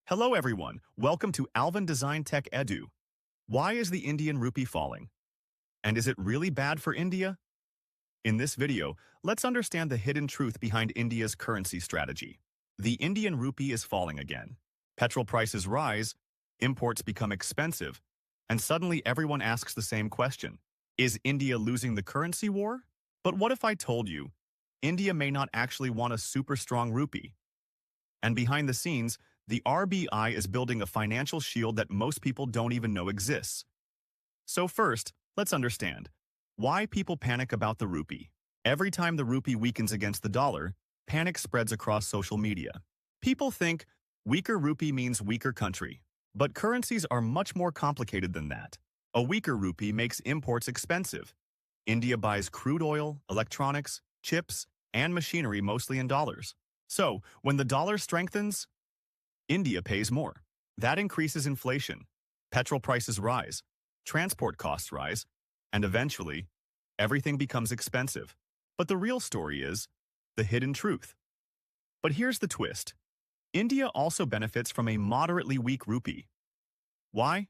Hello everyone, welcome to Alvin Design Tech Edu. Why is the Indian rupee falling? And is it really bad for India? In this video, let's understand the hidden truth behind India's currency strategy. The Indian rupee is falling again. Petrol prices rise, imports become expensive, and suddenly everyone asks the same question. Is India losing the currency war? But what if I told you, India may not actually want a super strong rupee? And behind the scenes, the RBI is building a financial shield that most people don't even know exists. So first, let's understand why people panic about the rupee. Every time the rupee weakens against the dollar, panic spreads across social media. People think weaker rupee means weaker country. But currencies are much more complicated than that. A weaker rupee makes imports expensive. India buys crude oil, electronics, chips, and machinery mostly in dollars. So, when the dollar strengthens, India pays more. That increases inflation. Petrol prices rise, transport costs rise, and eventually, everything becomes expensive. But the real story is the hidden truth. But here's the twist. India also benefits from a moderately weak rupee. Why?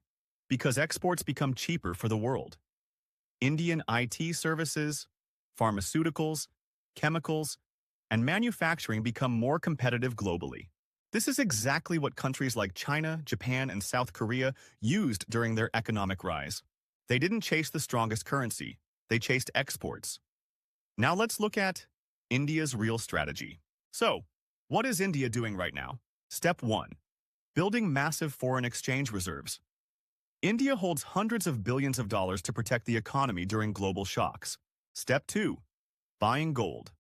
Because exports become cheaper for the world. Indian IT services, pharmaceuticals, chemicals, and manufacturing become more competitive globally. This is exactly what countries like China, Japan, and South Korea used during their economic rise. They didn't chase the strongest currency, they chased exports. Now let's look at India's real strategy. So, what is India doing right now? Step 1. Building massive foreign exchange reserves. India holds hundreds of billions of dollars to protect the economy during global shocks. Step 2. Buying gold.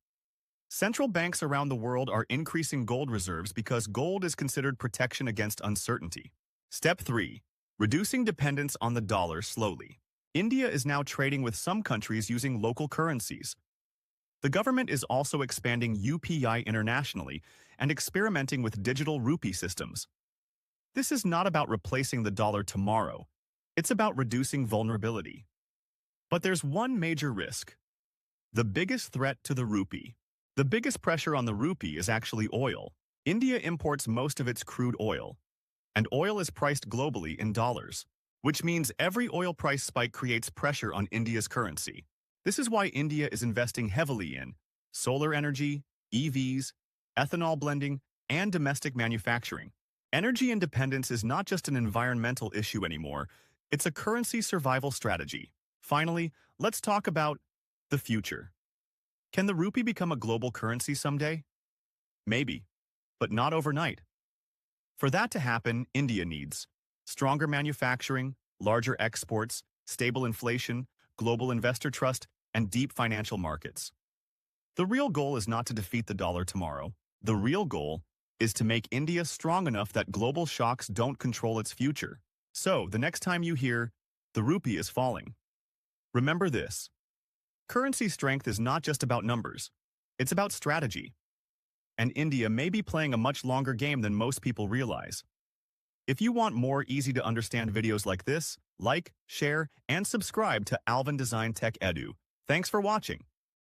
Central banks around the world are increasing gold reserves because gold is considered protection against uncertainty. Step 3. Reducing dependence on the dollar slowly. India is now trading with some countries using local currencies. The government is also expanding UPI internationally and experimenting with digital rupee systems. This is not about replacing the dollar tomorrow. It's about reducing vulnerability. But there's one major risk. The biggest threat to the rupee. The biggest pressure on the rupee is actually oil. India imports most of its crude oil, and oil is priced globally in dollars, which means every oil price spike creates pressure on India's currency. This is why India is investing heavily in solar energy, EVs, ethanol blending, and domestic manufacturing. Energy independence is not just an environmental issue anymore, it's a currency survival strategy. Finally, let's talk about the future. Can the rupee become a global currency someday? Maybe, but not overnight. For that to happen, India needs stronger manufacturing, larger exports, stable inflation, global investor trust, and deep financial markets. The real goal is not to defeat the dollar tomorrow. The real goal is to make India strong enough that global shocks don't control its future. So, the next time you hear, the rupee is falling, remember this. Currency strength is not just about numbers. It's about strategy. And India may be playing a much longer game than most people realize. If you want more easy-to-understand videos like this, like, share, and subscribe to Alvin Design Tech Edu. Thanks for watching.